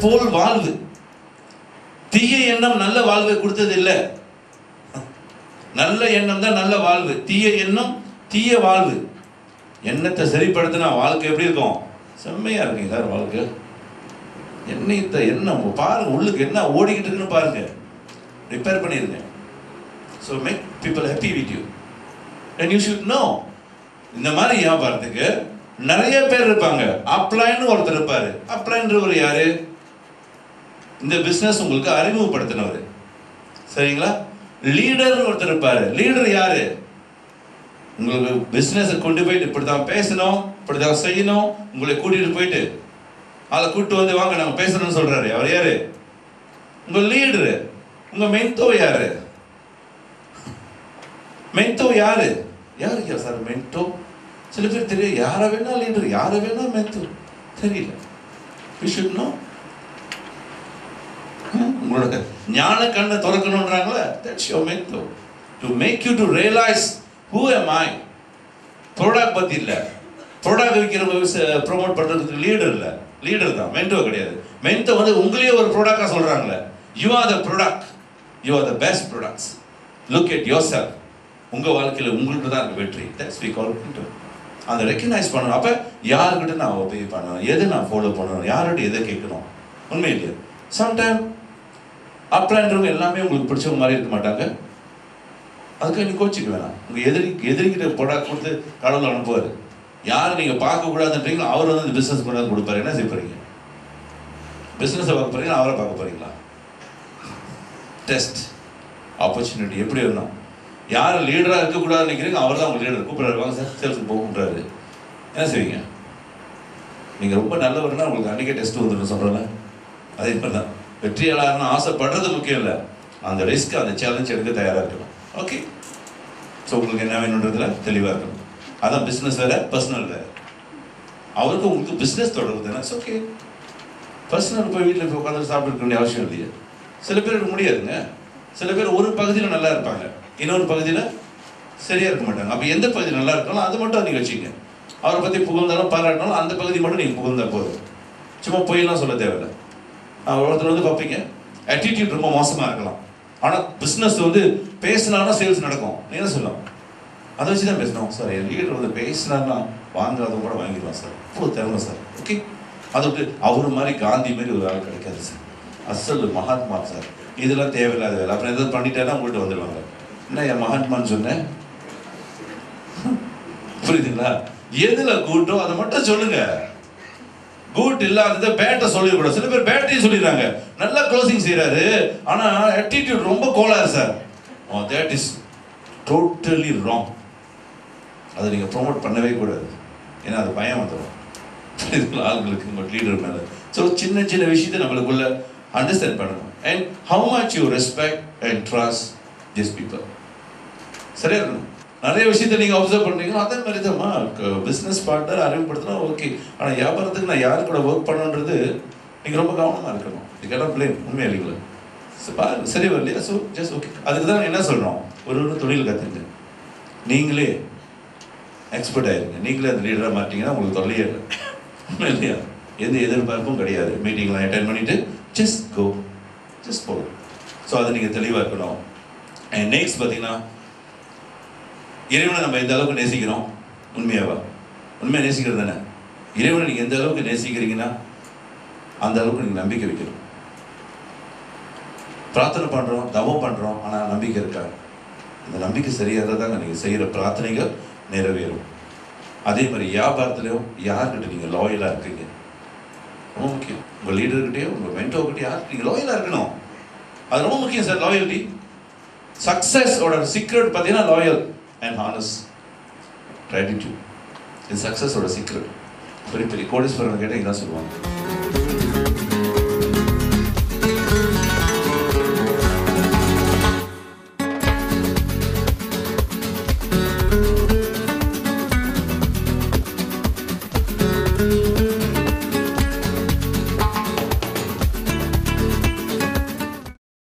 போல் வாழ்வு. தீய எண்ணம் நல்ல வாழ்வை கொடுத்தது இல்லை. நல்ல எண்ணம் தான் நல்ல வாழ்வு. தீய எண்ணம் தீய வாழ்வு. எண்ணத்தை சரிப்படுத்தினா வாழ்க்கை எப்படி இருக்கும்? செம்மையா இருக்குங்க சார் வாழ்க்கை. எண்ணத்தை எண்ணம் பாருங்க, உள்ளுக்கு என்ன ஓடிக்கிட்டு இருக்குன்னு பாருங்க, ரிப்பேர் பண்ணிருங்க. So make people happy with you and you should know. இந்த மாதிரி வியாபாரத்துக்கு நிறைய பேர் இருப்பாங்க. அப்ளைன்னு ஒருத்தர் இருப்பாரு. அப்ளைன்றவர் யாரு? இந்த பிசினஸ் உங்களுக்கு அறிமுகப்படுத்தினவர், சரிங்களா? லீடர்னு ஒருத்தர் இருப்பாரு. லீடர் யாரு? உங்களுக்கு பிசினஸை கொண்டு போயிட்டு இப்படிதான் பேசணும், இப்படிதான் செய்யணும், உங்களை கூட்டிட்டு போயிட்டு அதை கூட்டு வந்து வாங்க நாங்கள் பேசணும்னு சொல்றாரு. அவர் யாரு? உங்க லீடரு. உங்க மென்டோ யாரு? மென்டோ யாரு? யாருக்கு சார் மென்டோ? சில பேர் தெரியும், யாரை வேணா லீடர், யாரை வேணா மென்டோ, தெரியல. We should know. உங்களோட ஞான கண்ணை திறக்கணும்ன்றாங்களே, that's your mentor to make you to realize who am I. Product பத்தி இல்லை. ப்ராடக்ட் விற்கிறவங்க ப்ரொமோட் பண்றதுக்கு லீடர் இல்லை, லீடர் தான், மென்டோ கிடையாது. மென்டோ வந்து உங்களையே ஒரு ப்ராடக்டா சொல்றாங்களே. You are the product, you are the best products. Look at yourself. உங்க வாழ்க்கையில் உங்களுக்கு தான் இருக்கு வெற்றி. That's we call mentor. அதை ரெக்கக்னைஸ் பண்ணணும். அப்ப யாருக்கிட்ட நான் ஒபே பண்ணணும், எதை நான் ஃபாலோ பண்ணணும், யார்கிட்ட எதை கேட்கணும். உண்மை இல்லையா? சம்டைம் அப்ளான்றவங்க எல்லாமே உங்களுக்கு பிடிச்சவங்க மாதிரி இருக்க மாட்டாங்க. அதுக்காக நீ கோச்சிக்க வேணாம். உங்கள் எதிரிக்கிட்ட ப்ராடக்ட் கொடுத்து கடவுள் அனுப்புவார். யார் நீங்கள் பார்க்கக்கூடாதுன்றீங்களோ அவர் வந்து இந்த பிஸ்னஸ் கொண்டாந்து கொடுப்பாரு. என்ன செய்ய போறீங்க? பிஸ்னஸை பார்க்க போறீங்களா, அவரை பார்க்க போறீங்களா? டெஸ்ட் ஆப்பர்ச்சுனிட்டி எப்படி வரணும்? யார் லீடராக இருக்கக்கூடாதுன்னு நினைக்கிறீங்க, அவர் தான் உங்கள் லீடர். கூப்பிட்றாரு, வாங்க சார் சேல்ஸுக்கு போகுன்றாரு. என்ன செய்வீங்க? நீங்கள் ரொம்ப நல்லவர்னா உங்களுக்கு அன்றைக்கே டெஸ்ட் வந்துடும் சொல்கிறேன். அதே மாதிரி தான் வெற்றியாளர்னு ஆசைப்படுறது முக்கியம் இல்லை, அந்த ரிஸ்க், அந்த சேலஞ்ச் எடுக்க தயாராக இருக்கணும். ஓகே, ஸோ உங்களுக்கு என்ன வேணுன்றதுல தெளிவாக இருக்கணும். அதான் பிஸ்னஸ் வேற, பர்சனல் வேற. அவருக்கு உங்களுக்கு பிஸ்னஸ் தொடர்பு தானே, ஓகே. பர்சனல் போய் வீட்டில் போய் உட்காந்து சாப்பிட்டு வேண்டிய அவசியம் இல்லையா? சில பேருக்கு முடியாதுங்க. சில பேர் ஒரு பகுதியில் நல்லா இருப்பாங்க, இன்னொரு பகுதியில் சரியா இருக்க மாட்டாங்க. அப்போ எந்த பகுதி நல்லா இருக்காலும் அது மட்டும் நீங்கள் வச்சுங்க. அவரை பற்றி புகழ்ந்தாலும் பாராட்டினாலும் அந்த பகுதி மட்டும் நீங்கள் புகழ்ந்தா போதும். சும்மா பொய்யெல்லாம் சொல்ல தேவையில்லை. ஒருத்தர் வந்து பார்ப்பீங்க, ஆட்டிடியூட் ரொம்ப மோசமாக இருக்கலாம், ஆனால் பிஸ்னஸ் வந்து பேசினாலும் சேல்ஸ் நடக்கும். நீ என்ன சொல்லலாம்? அதை வச்சு தான் பேசணும். சார் என் லீடர் வந்து பேசினார்னா வாங்காதவங்க கூட வாங்கிடுவான் சார், இப்போ திறமை சார். ஓகே, அதை விட்டு அவர் மாதிரி காந்தி மாதிரி ஒரு ஆள் கிடைக்காது சார், அசல் மகாத்மா சார். இதெல்லாம் தேவையில்லாத வேலை. அப்புறம் எதாவது பண்ணிட்டேன்னா உங்கள்கிட்ட வந்துடுவாங்க. என்ன என் மகாத்மான்னு சொன்னேன், புரியுதுங்களா? எதுல கூட்டோ அதை மட்டும் சொல்லுங்க. குட் இல்லாததை பேட்டை சொல்லிடக்கூடாது. சில பேர் பேட்டையும் சொல்லிடுறாங்க, நல்லா க்ளோசிங் செய்யறாரு, ஆனா ஆட்டிடியூட் ரொம்ப கோளாறு sir. That is totally wrong. அதை நீங்க ப்ரொமோட் பண்ணவே கூடாது. ஏன்னா அது பயம் வந்துடும் ஆளுங்களுக்கு உங்க லீடர் மேல. ஸோ சின்ன சின்ன விஷயத்தை நம்மளுக்குள்ள அண்டர்ஸ்டாண்ட் பண்ணணும். And how much you respect and trust this people. சரியா இருக்கணும். நிறைய விஷயத்தை நீங்கள் அப்சர்வ் பண்ணுறீங்களோ அதே மாதிரி தான் பிஸ்னஸ் பார்ட்னர் அறிமுகப்படுத்தினா ஓகே. ஆனால் வியாபாரத்துக்கு நான் யாரு கூட ஒர்க் பண்ணுன்றது நீங்கள் ரொம்ப கவனமாக இருக்கணும். இதுக்கெல்லாம் பிளேம் உண்மையாக இல்லைங்களா? பாருங்க சரி வரலையா? So just okay. அதுக்கு தான் என்ன சொல்கிறோம், ஒரு தொழில் கற்றுங்க, நீங்களே எக்ஸ்பர்ட் ஆயிருங்க, நீங்களே அந்த லீடராக மாட்டிங்கன்னா உங்களுக்கு தொல்லையே இல்லை. உண்மை இல்லையா? எந்த எதிர்பார்ப்பும் கிடையாது. மீட்டிங்லாம் அட்டென்ட் பண்ணிவிட்டு ஜஸ்ட் கோ, ஜஸ்ட் போகும். ஸோ அதை நீங்கள் தெளிவாக இருக்கணும். அண்ட் நெக்ஸ்ட் பார்த்தீங்கன்னா, இறைவனை நம்ம எந்த அளவுக்கு நேசிக்கிறோம்? உண்மையாவா? உண்மையாக நேசிக்கிறது தானே. இறைவனை நீங்கள் எந்த அளவுக்கு நேசிக்கிறீங்கன்னா அந்த அளவுக்கு நீங்கள் நம்பிக்கை வைக்கணும். பிரார்த்தனை பண்ணுறோம், தவம் பண்ணுறோம், ஆனால் நம்பிக்கை இருக்கா? அந்த நம்பிக்கை சரியாக தாங்க நீங்கள் செய்கிற பிரார்த்தனைகள் நிறைவேறும். அதே மாதிரி வியாபாரத்துலையும் யார்கிட்ட நீங்கள் லாயலாக இருக்கீங்க ரொம்ப முக்கியம். உங்கள் லீடர்கிட்டயோ உங்கள் மென்டோர்கிட்டயோ யாருக்கு நீங்கள் லாயலாக இருக்கணும், அது ரொம்ப முக்கியம் சார். லாயல்டி சக்ஸஸோட சீக்ரெட் பார்த்தீங்கன்னா loyal and honest gratitude. In success or a secret. பெரிய பெரிய கோடீஸ்வரன் கேட்டால் இதான் சொல்லுவாங்க.